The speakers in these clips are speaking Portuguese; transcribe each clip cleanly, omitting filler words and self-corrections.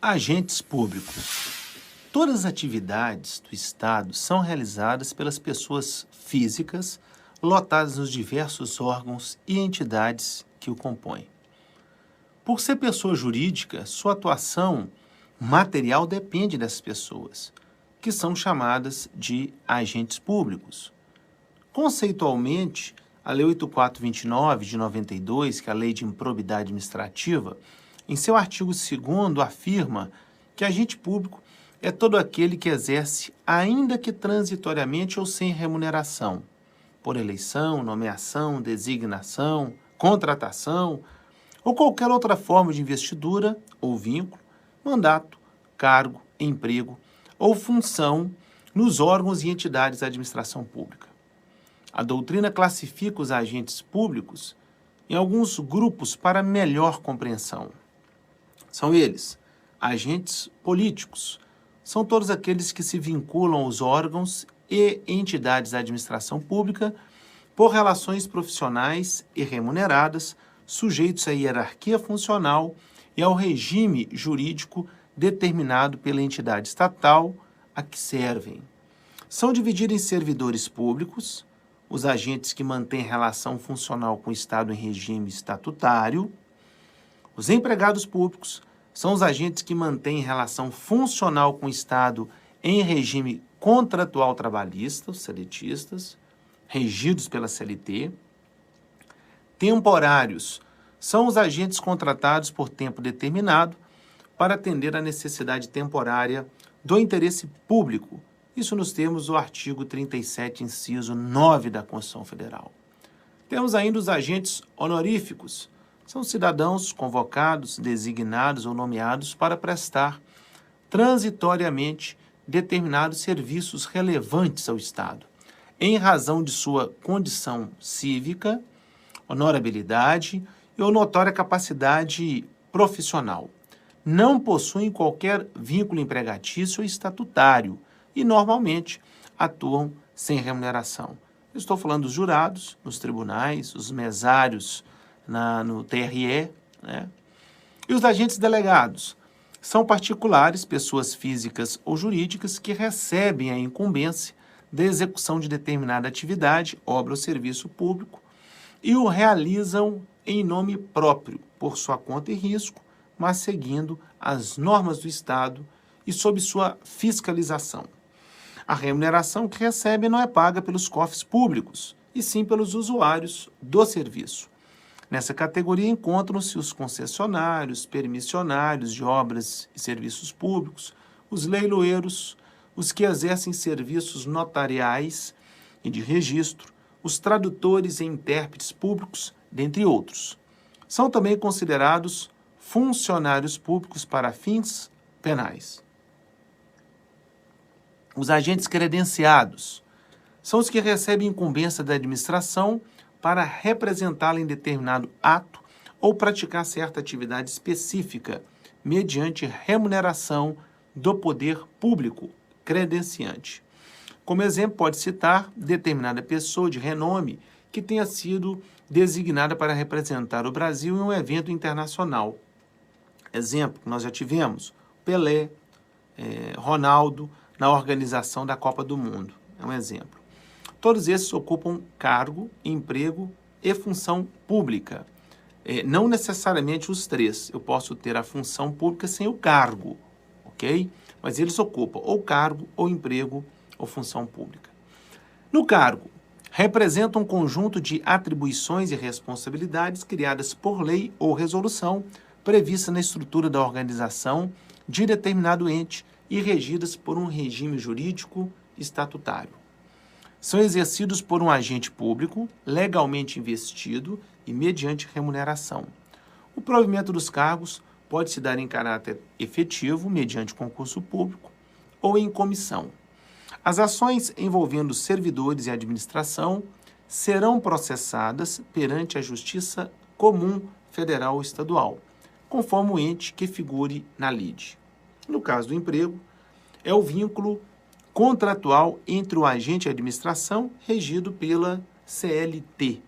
Agentes públicos. Todas as atividades do Estado são realizadas pelas pessoas físicas lotadas nos diversos órgãos e entidades que o compõem. Por ser pessoa jurídica, sua atuação material depende dessas pessoas, que são chamadas de agentes públicos. Conceitualmente, a Lei 8429 de 92, que é a Lei de Improbidade Administrativa, em seu artigo 2º afirma que agente público é todo aquele que exerce, ainda que transitoriamente ou sem remuneração, por eleição, nomeação, designação, contratação ou qualquer outra forma de investidura ou vínculo, mandato, cargo, emprego ou função nos órgãos e entidades da administração pública. A doutrina classifica os agentes públicos em alguns grupos para melhor compreensão. São eles, agentes políticos. São todos aqueles que se vinculam aos órgãos e entidades da administração pública por relações profissionais e remuneradas, sujeitos à hierarquia funcional e ao regime jurídico determinado pela entidade estatal a que servem. São divididos em servidores públicos, os agentes que mantêm relação funcional com o Estado em regime estatutário. Os empregados públicos são os agentes que mantêm relação funcional com o Estado em regime contratual trabalhista, os seletistas, regidos pela CLT. Temporários são os agentes contratados por tempo determinado para atender à necessidade temporária do interesse público, isso nos termos do artigo 37, inciso 9 da Constituição Federal. Temos ainda os agentes honoríficos. São cidadãos convocados, designados ou nomeados para prestar transitoriamente determinados serviços relevantes ao Estado, em razão de sua condição cívica, honorabilidade ou notória capacidade profissional. Não possuem qualquer vínculo empregatício ou estatutário e, normalmente, atuam sem remuneração. Eu estou falando dos jurados, nos tribunais, os mesários no TRE, né? E os agentes delegados são particulares, pessoas físicas ou jurídicas que recebem a incumbência da execução de determinada atividade, obra ou serviço público e o realizam em nome próprio, por sua conta e risco, mas seguindo as normas do Estado e sob sua fiscalização. A remuneração que recebem não é paga pelos cofres públicos, e sim pelos usuários do serviço. Nessa categoria encontram-se os concessionários, permissionários de obras e serviços públicos, os leiloeiros, os que exercem serviços notariais e de registro, os tradutores e intérpretes públicos, dentre outros. São também considerados funcionários públicos para fins penais. Os agentes credenciados são os que recebem incumbência da administração para representá-la em determinado ato ou praticar certa atividade específica, mediante remuneração do poder público credenciante. Como exemplo, pode citar determinada pessoa de renome que tenha sido designada para representar o Brasil em um evento internacional. Exemplo que nós já tivemos, Pelé, Ronaldo, na organização da Copa do Mundo. É um exemplo. Todos esses ocupam cargo, emprego e função pública. Não necessariamente os três. Eu posso ter a função pública sem o cargo, ok? Mas eles ocupam ou cargo, ou emprego, ou função pública. No cargo, representam um conjunto de atribuições e responsabilidades criadas por lei ou resolução prevista na estrutura da organização de determinado ente e regidas por um regime jurídico estatutário. São exercidos por um agente público, legalmente investido e mediante remuneração. O provimento dos cargos pode se dar em caráter efetivo, mediante concurso público, ou em comissão. As ações envolvendo servidores e administração serão processadas perante a Justiça Comum Federal ou Estadual, conforme o ente que figure na lide. No caso do emprego, é o vínculo contratual entre o agente e a administração, regido pela CLT.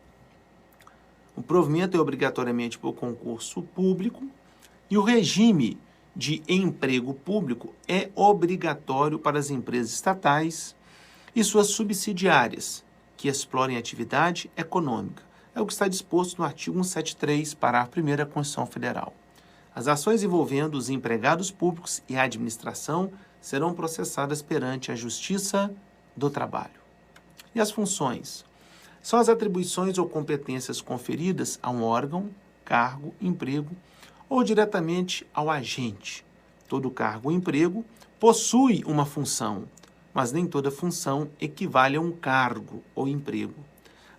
O provimento é obrigatoriamente por concurso público e o regime de emprego público é obrigatório para as empresas estatais e suas subsidiárias que explorem atividade econômica. É o que está disposto no artigo 173, parágrafo 1º da Constituição Federal. As ações envolvendo os empregados públicos e a administração serão processadas perante a Justiça do Trabalho. E as funções? São as atribuições ou competências conferidas a um órgão, cargo, emprego ou diretamente ao agente. Todo cargo ou emprego possui uma função, mas nem toda função equivale a um cargo ou emprego.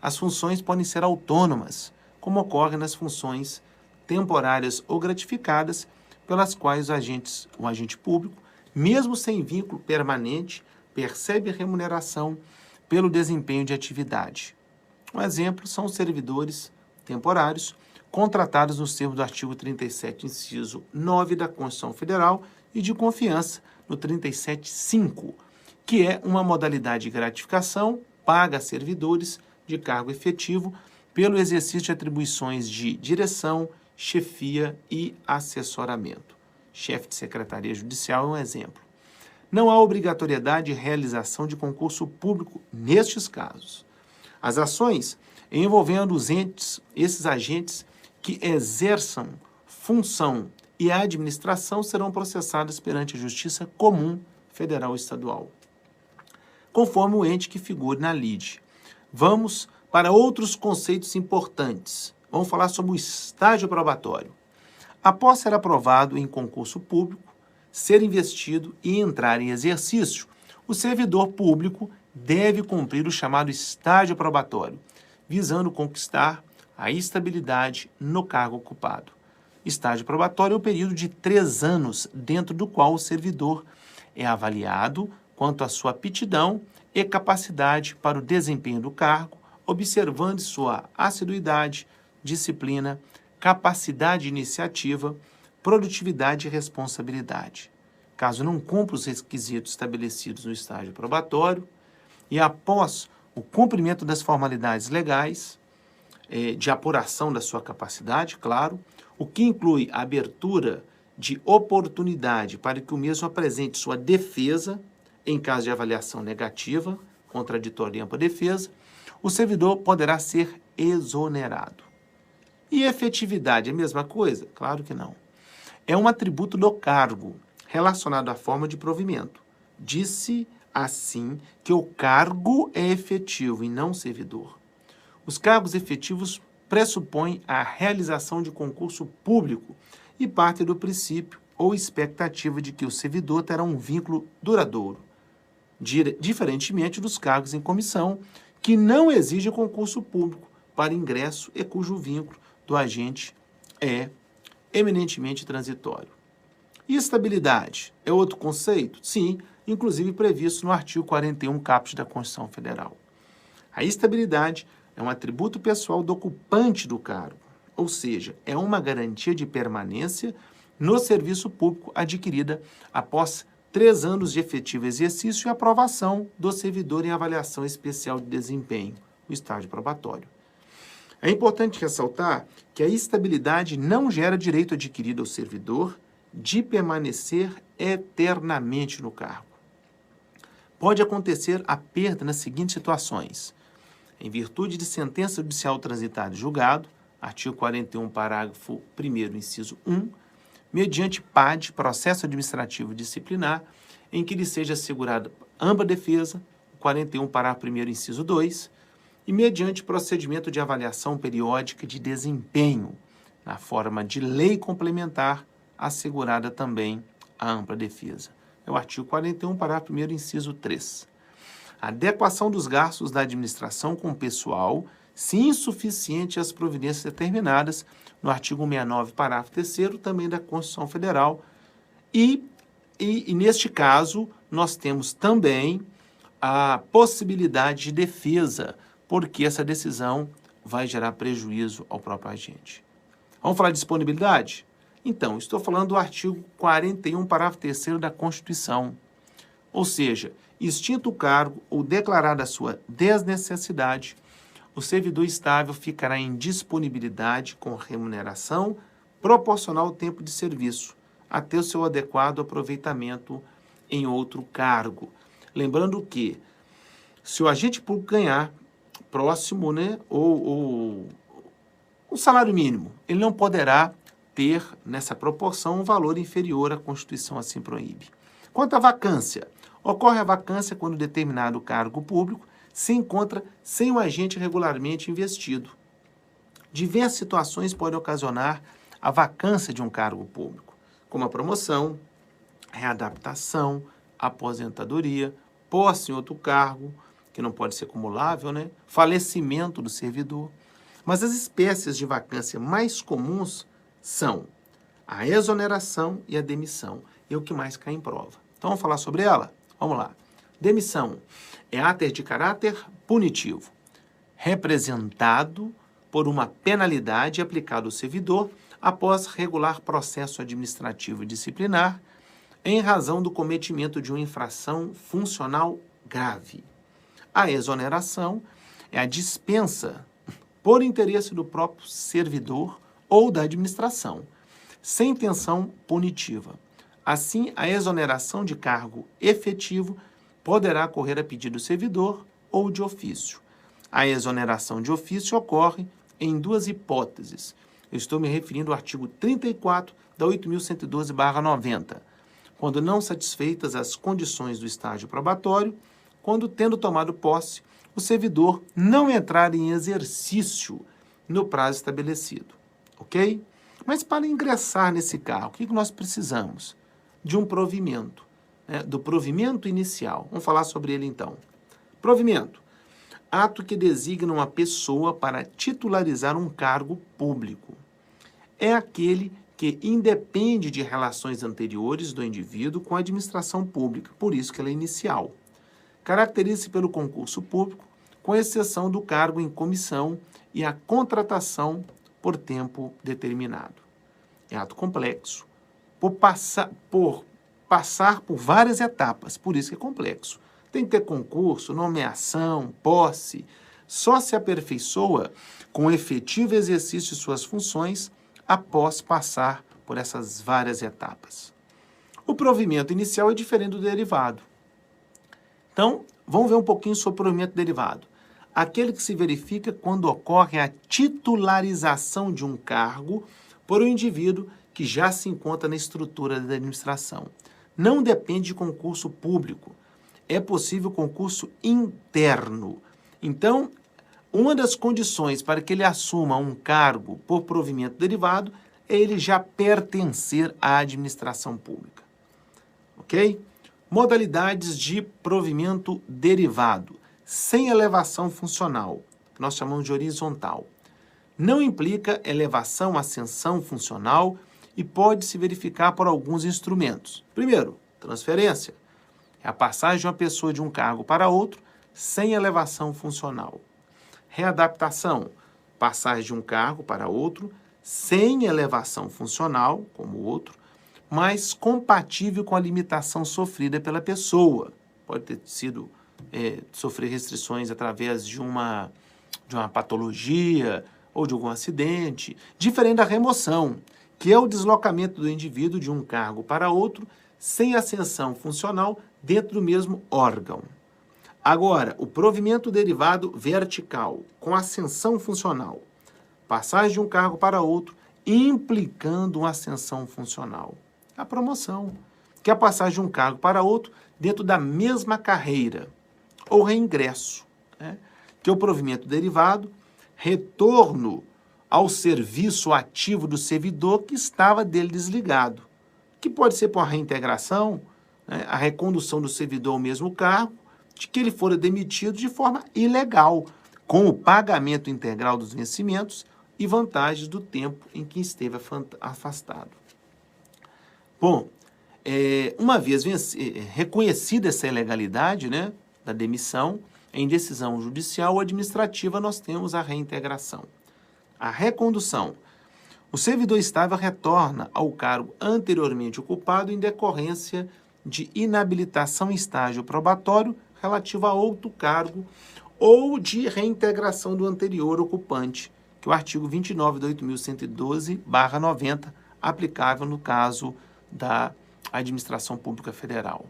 As funções podem ser autônomas, como ocorre nas funções temporárias ou gratificadas, pelas quais o agente público, mesmo sem vínculo permanente, percebe remuneração pelo desempenho de atividade. Um exemplo são os servidores temporários contratados nos termos do artigo 37, inciso 9 da Constituição Federal e de confiança no 37.5, que é uma modalidade de gratificação paga a servidores de cargo efetivo pelo exercício de atribuições de direção, chefia e assessoramento. Chefe de secretaria judicial é um exemplo. Não há obrigatoriedade de realização de concurso público nestes casos. As ações envolvendo esses agentes que exerçam função e a administração serão processadas perante a Justiça Comum Federal e Estadual, conforme o ente que figure na lide. Vamos para outros conceitos importantes. Vamos falar sobre o estágio probatório. Após ser aprovado em concurso público, ser investido e entrar em exercício, o servidor público deve cumprir o chamado estágio probatório, visando conquistar a estabilidade no cargo ocupado. Estágio probatório é o período de 3 anos, dentro do qual o servidor é avaliado quanto à sua aptidão e capacidade para o desempenho do cargo, observando sua assiduidade, disciplina, capacidade de iniciativa, produtividade e responsabilidade. Caso não cumpra os requisitos estabelecidos no estágio probatório e após o cumprimento das formalidades legais, de apuração da sua capacidade, claro, o que inclui a abertura de oportunidade para que o mesmo apresente sua defesa em caso de avaliação negativa, contraditória e ampla defesa, o servidor poderá ser exonerado. E efetividade é a mesma coisa? Claro que não. É um atributo do cargo relacionado à forma de provimento. Disse assim que o cargo é efetivo e não servidor. Os cargos efetivos pressupõem a realização de concurso público e parte do princípio ou expectativa de que o servidor terá um vínculo duradouro, diferentemente dos cargos em comissão, que não exigem concurso público para ingresso e cujo vínculo do agente é eminentemente transitório. E estabilidade é outro conceito? Sim, inclusive previsto no artigo 41 caput da Constituição Federal. A estabilidade é um atributo pessoal do ocupante do cargo, ou seja, é uma garantia de permanência no serviço público adquirida após 3 anos de efetivo exercício e aprovação do servidor em avaliação especial de desempenho, o estágio probatório. É importante ressaltar que a estabilidade não gera direito adquirido ao servidor de permanecer eternamente no cargo. Pode acontecer a perda nas seguintes situações: em virtude de sentença judicial transitada e julgado, artigo 41, parágrafo 1º, inciso 1, mediante PAD, processo administrativo disciplinar, em que lhe seja assegurada ampla defesa, 41, parágrafo 1º, inciso 2, e mediante procedimento de avaliação periódica de desempenho, na forma de lei complementar, assegurada também a ampla defesa. É o artigo 41, parágrafo 1º, inciso 3. Adequação dos gastos da administração com pessoal, se insuficiente às providências determinadas no artigo 169, parágrafo 3º, também da Constituição Federal. E neste caso, nós temos também a possibilidade de defesa, porque essa decisão vai gerar prejuízo ao próprio agente. Vamos falar de disponibilidade? Então, estou falando do artigo 41, parágrafo 3º da Constituição. Ou seja, extinto o cargo ou declarada a sua desnecessidade, o servidor estável ficará em disponibilidade com remuneração proporcional ao tempo de serviço, até o seu adequado aproveitamento em outro cargo. Lembrando que, se o agente público ganhar próximo, né, ou o salário mínimo, ele não poderá ter, nessa proporção, um valor inferior à Constituição assim proíbe. Quanto à vacância, ocorre a vacância quando determinado cargo público se encontra sem o agente regularmente investido. Diversas situações podem ocasionar a vacância de um cargo público, como a promoção, readaptação, aposentadoria, posse em outro cargo, que não pode ser cumulável, né? Falecimento do servidor. Mas as espécies de vacância mais comuns são a exoneração e a demissão. É o que mais cai em prova. Então, vamos falar sobre ela? Vamos lá. Demissão é ato de caráter punitivo, representado por uma penalidade aplicada ao servidor após regular processo administrativo e disciplinar em razão do cometimento de uma infração funcional grave. A exoneração é a dispensa por interesse do próprio servidor ou da administração, sem intenção punitiva. Assim, a exoneração de cargo efetivo poderá ocorrer a pedido do servidor ou de ofício. A exoneração de ofício ocorre em duas hipóteses. Eu estou me referindo ao artigo 34 da 8.112/90, quando não satisfeitas as condições do estágio probatório, quando, tendo tomado posse, o servidor não entrar em exercício no prazo estabelecido. Ok? Mas para ingressar nesse cargo, o que nós precisamos? De um provimento, né? Do provimento inicial. Vamos falar sobre ele então. Provimento. Ato que designa uma pessoa para titularizar um cargo público. É aquele que independe de relações anteriores do indivíduo com a administração pública, por isso que ela é inicial. Caracteriza-se pelo concurso público, com exceção do cargo em comissão e a contratação por tempo determinado. É ato complexo, por passar por várias etapas, por isso que é complexo. Tem que ter concurso, nomeação, posse. Só se aperfeiçoa com o efetivo exercício de suas funções após passar por essas várias etapas. O provimento inicial é diferente do derivado. Então, vamos ver um pouquinho sobre o provimento derivado. Aquele que se verifica quando ocorre a titularização de um cargo por um indivíduo que já se encontra na estrutura da administração. Não depende de concurso público. É possível concurso interno. Então, uma das condições para que ele assuma um cargo por provimento derivado é ele já pertencer à administração pública. Ok? Modalidades de provimento derivado, sem elevação funcional, que nós chamamos de horizontal. Não implica elevação, ascensão funcional e pode se verificar por alguns instrumentos. Primeiro, transferência. É a passagem de uma pessoa de um cargo para outro sem elevação funcional. Readaptação. Passagem de um cargo para outro sem elevação funcional, como o outro, mas compatível com a limitação sofrida pela pessoa. Pode ter sido sofrer restrições através de uma patologia ou de algum acidente, diferente da remoção, que é o deslocamento do indivíduo de um cargo para outro sem ascensão funcional dentro do mesmo órgão. Agora, o provimento derivado vertical, com ascensão funcional, passagem de um cargo para outro, implicando uma ascensão funcional. A promoção, que é a passagem de um cargo para outro dentro da mesma carreira, ou reingresso, né? Que é o provimento derivado, retorno ao serviço ativo do servidor que estava dele desligado, que pode ser por reintegração, né? A recondução do servidor ao mesmo cargo, de que ele fora demitido de forma ilegal, com o pagamento integral dos vencimentos e vantagens do tempo em que esteve afastado. Bom, uma vez reconhecida essa ilegalidade, né, da demissão, em decisão judicial ou administrativa, nós temos a reintegração. A recondução. O servidor estável retorna ao cargo anteriormente ocupado em decorrência de inabilitação em estágio probatório relativo a outro cargo ou de reintegração do anterior ocupante, que é o artigo 29 de 8.112/90, aplicável no caso da Administração Pública Federal.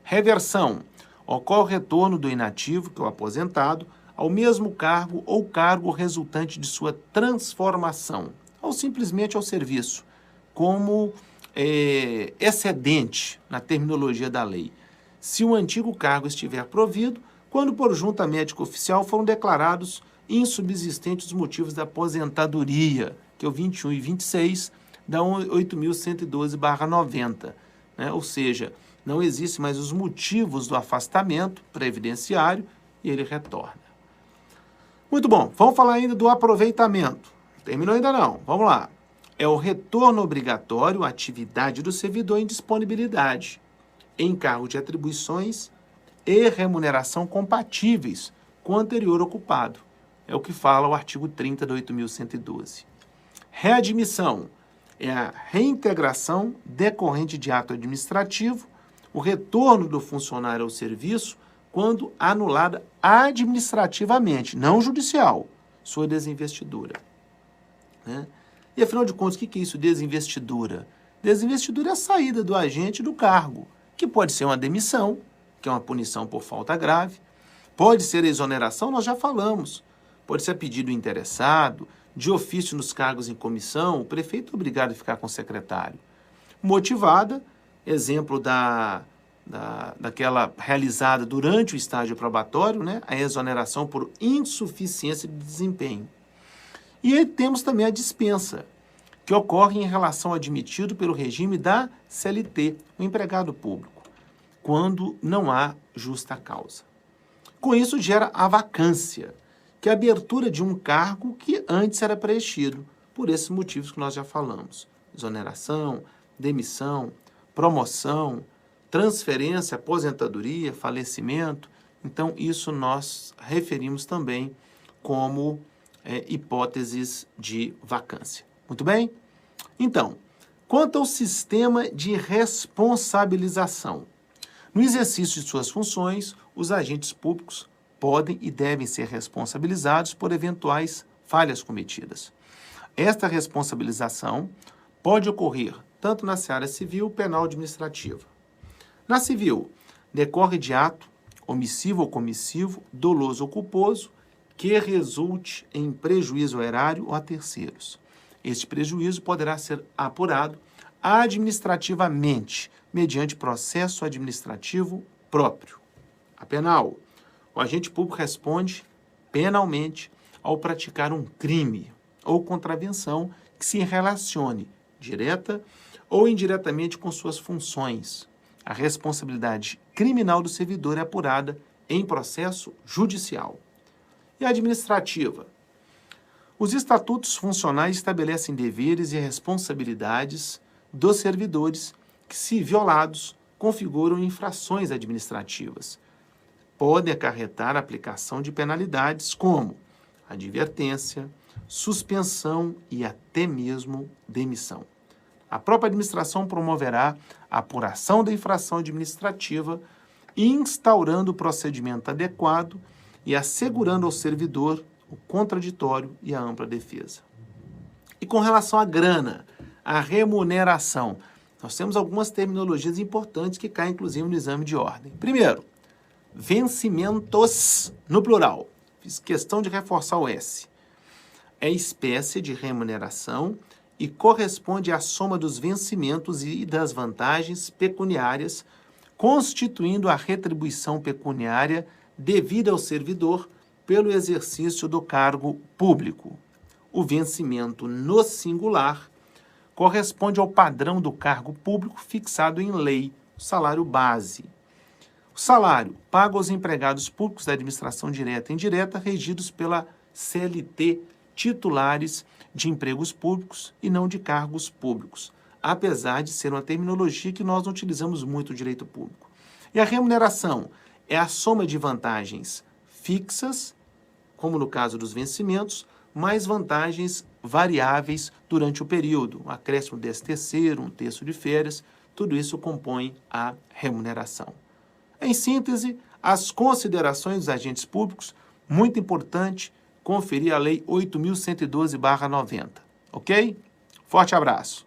Reversão. Ocorre o retorno do inativo, que é o aposentado, ao mesmo cargo ou cargo resultante de sua transformação, ou simplesmente ao serviço, como excedente na terminologia da lei, se o antigo cargo estiver provido, quando por junta médica oficial foram declarados insubsistentes os motivos da aposentadoria, que é o 21 e 26 da 8.112/90, né? Ou seja, não existem mais os motivos do afastamento previdenciário e ele retorna. Muito bom, vamos falar ainda do aproveitamento. Terminou ainda não, vamos lá. É o retorno obrigatório à atividade do servidor em disponibilidade, encargo de atribuições e remuneração compatíveis com o anterior ocupado. É o que fala o artigo 30 da 8.112. Readmissão é a reintegração decorrente de ato administrativo, o retorno do funcionário ao serviço quando anulada administrativamente, não judicial, sua desinvestidura. Né? E, afinal de contas, o que é isso, desinvestidura? Desinvestidura é a saída do agente do cargo, que pode ser uma demissão, que é uma punição por falta grave, pode ser a exoneração, nós já falamos, pode ser a pedido do interessado, de ofício nos cargos em comissão, o prefeito é obrigado a ficar com o secretário. Motivada, exemplo daquela realizada durante o estágio probatório, né, a exoneração por insuficiência de desempenho. E aí temos também a dispensa, que ocorre em relação ao admitido pelo regime da CLT, o empregado público, quando não há justa causa. Com isso gera a vacância, que é a abertura de um cargo que antes era preenchido, por esses motivos que nós já falamos. Exoneração, demissão, promoção, transferência, aposentadoria, falecimento. Então, isso nós referimos também como hipóteses de vacância. Muito bem? Então, quanto ao sistema de responsabilização, no exercício de suas funções, os agentes públicos podem e devem ser responsabilizados por eventuais falhas cometidas. Esta responsabilização pode ocorrer tanto na seara civil, penal ou administrativa. Na civil, decorre de ato omissivo ou comissivo, doloso ou culposo, que resulte em prejuízo ao erário ou a terceiros. Este prejuízo poderá ser apurado administrativamente, mediante processo administrativo próprio. A penal, o agente público responde penalmente ao praticar um crime ou contravenção que se relacione direta ou indiretamente com suas funções. A responsabilidade criminal do servidor é apurada em processo judicial. E a administrativa? Os estatutos funcionais estabelecem deveres e responsabilidades dos servidores que, se violados, configuram infrações administrativas. Podem acarretar a aplicação de penalidades como advertência, suspensão e até mesmo demissão. A própria administração promoverá a apuração da infração administrativa, instaurando o procedimento adequado e assegurando ao servidor o contraditório e a ampla defesa. E com relação à grana, à remuneração, nós temos algumas terminologias importantes que caem, inclusive, no exame de ordem. Primeiro, vencimentos, no plural. Fiz questão de reforçar o S. É espécie de remuneração e corresponde à soma dos vencimentos e das vantagens pecuniárias, constituindo a retribuição pecuniária devida ao servidor pelo exercício do cargo público. O vencimento no singular corresponde ao padrão do cargo público fixado em lei, o salário base. O salário pago aos empregados públicos da administração direta e indireta regidos pela CLT, titulares de empregos públicos e não de cargos públicos, apesar de ser uma terminologia que nós não utilizamos muito no direito público. E a remuneração é a soma de vantagens fixas, como no caso dos vencimentos, mais vantagens variáveis durante o período, um acréscimo de 13º, um terço de férias, tudo isso compõe a remuneração. Em síntese, as considerações dos agentes públicos, muito importante conferir a Lei 8.112/90. Ok? Forte abraço.